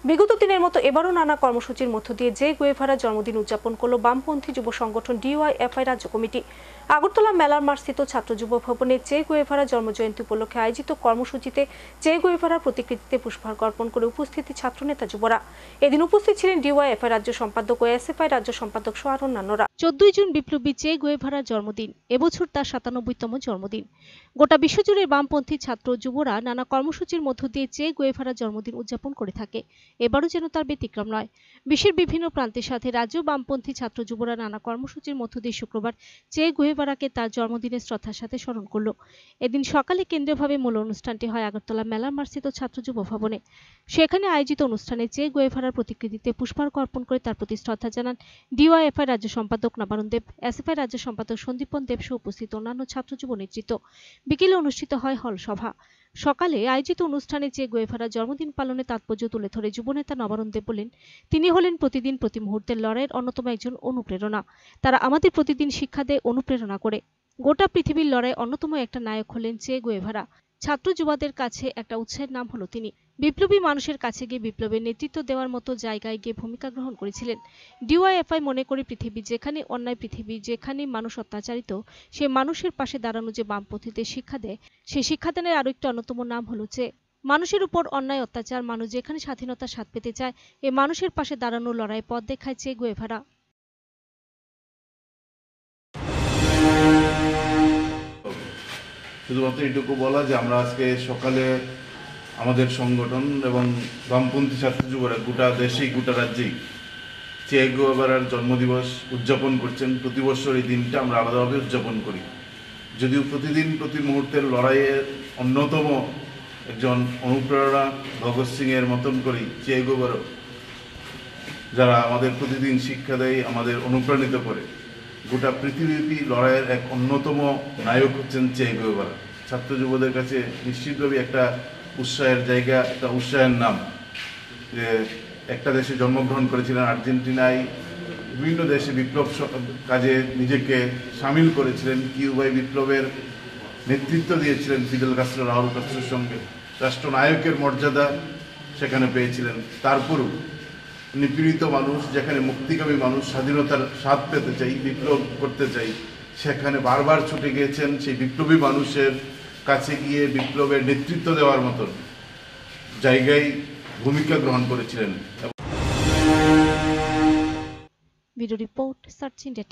বিগত দিনের মতো এবারও নানা কর্মসূচির মধ্য দিয়ে চে গুয়েভারার জন্মদিন উদযাপন করল বামপন্থী যুব সংগঠন ডিওয়াইএফআই রাজ্য কমিটি। আগরতলা মেলার মাঠস্থিত ছাত্র যুব ভবনে চে গুয়েভারার জন্মজয়ন্তী উপলক্ষে আয়োজিত কর্মসূচিতে চে গুয়েভারার প্রতিকৃতিতে পুষ্পার্ঘ্য অর্পণ করে উপস্থিত ছাত্রনেতা যুবরা। এদিন উপস্থিত ছিলেন ডিওয়াইএফআই রাজ্য সম্পাদক ও এসএফআই রাজ্য সম্পাদক সহ আরও অন্যান্যরা। 14 জুন বিপ্লবী চে গুয়েভারার জন্মদিন। এবছর তার 97তম জন্মদিন। গোটা বিশ্বজুড়ে বামপন্থী ছাত্র যুবরা নানা কর্মসূচির মধ্য দিয়ে চে গুয়েভারার জন্মদিন উদযাপন করে থাকে। এবারও যেন তার ব্যতিক্রম নয়। বিশ্বের বিভিন্ন প্রান্তের সাথে রাজ্য বামপন্থী ছাত্র যুবরা নানা কর্মসূচির মধ্য দিয়ে শুক্রবার চে গুয়েভারাকে তার জন্মদিনের শ্রদ্ধার সাথে স্মরণ করল। এদিন সকালে কেন্দ্রীয়ভাবে মূল অনুষ্ঠানটি হয় আগরতলা মেলার মাঠস্থিত ছাত্র যুব ভবনে। সেখানে আয়োজিত অনুষ্ঠানে চে গুয়েভারার প্রতিকৃতিতে পুষ্পার্ঘ্য অর্পণ করে তার প্রতি শ্রদ্ধা জানান ডিওয়াইএফআই রাজ্য সম্পাদক নবারুণ দেব, এসএফআই রাজ্য সম্পাদক সন্দীপন দেব সহ উপস্থিত অন্যান্য ছাত্র যুব নেতৃত্ব। বিকেলে অনুষ্ঠিত হয় হল সভা। সকালে আয়োজিত অনুষ্ঠানে চে গুয়েভারার জন্মদিন পালনে তাৎপর্য তুলে ধরে যুবনেতা নবারুণ দেব বলেন, তিনি হলেন প্রতিদিন প্রতি মুহূর্তের লড়াইয়ের অন্যতম একজন অনুপ্রেরণা। তারা আমাদের প্রতিদিন শিক্ষা দেয়, অনুপ্রেরণা করে। গোটা পৃথিবীর লড়াই অন্যতম একটা নায়ক হলেন চে গুয়েভারা। ছাত্র যুবাদের কাছে একটা উৎসাহের নাম হলো তিনি। বিপ্লবী মানুষের কাছে গিয়ে বিপ্লবের নেতৃত্ব দেওয়ার মতো জায়গায় গিয়ে ভূমিকা গ্রহণ করেছিলেন। ডিওয়াইএফআই মনে করে পৃথিবী যেখানে অন্যায়, পৃথিবী যেখানে মানুষ অত্যাচারিত, সে মানুষের পাশে দাঁড়ানো যে বামপন্থীদের শিক্ষা দেয়, সেই শিক্ষাদানের আরো একটা অন্যতম নাম হলো চে। মানুষের উপর অন্যায় অত্যাচার, মানুষ যেখানে স্বাধীনতার স্বাদ পেতে চায়, এই মানুষের পাশে দাঁড়ানো লড়াই পথ দেখায় চে গুয়েভারা। শুধুমাত্র এটুকু বলা যে আমরা আজকে সকালে আমাদের সংগঠন এবং বামপন্থী ছাত্র যুবরা গোটা দেশেই গোটা রাজ্যেই চে গুয়েভারার জন্মদিবস উদযাপন করছেন। প্রতি বছর এই দিনটা আমরা আলাদাভাবে উদযাপন করি। যদিও প্রতিদিন প্রতি মুহূর্তের লড়াইয়ের অন্যতম একজন অনুপ্রেরণা ভগৎ সিংয়ের মতন করেই চে গুয়েভারা, যারা আমাদের প্রতিদিন শিক্ষা দেয়, আমাদের অনুপ্রাণিত করে। গোটা পৃথিবীব্যাপী লড়াইয়ের এক অন্যতম নায়ক হচ্ছেন চে গুয়েভারা। ছাত্র যুবদের কাছে নিশ্চিতভাবে একটা উৎসাহের জায়গা, একটা উৎসাহের নাম। যে একটা দেশে জন্মগ্রহণ করেছিলেন, আর্জেন্টিনায় বিভিন্ন দেশে বিপ্লব কাজে নিজেকে সামিল করেছিলেন। কিউবায় বিপ্লবের নেতৃত্ব দিয়েছিলেন ফিদেল কাস্ত্রো, রাহুল কাস্ত্রোর সঙ্গে। রাষ্ট্রনায়কের মর্যাদা সেখানে পেয়েছিলেন। তারপরও নিপীড়িত মানুষ, যেখানে মুক্তিকামী মানুষ স্বাধীনতার স্বাদ পেতে চাই, বিপ্লব করতে চাই, সেখানে বারবার ছুটে গিয়েছেন। সেই বিপ্লবী মানুষের কাছে গিয়ে বিপ্লবের নেতৃত্ব দেওয়ার মতন জায়গায় ভূমিকা গ্রহণ করেছিলেন। Video report search India.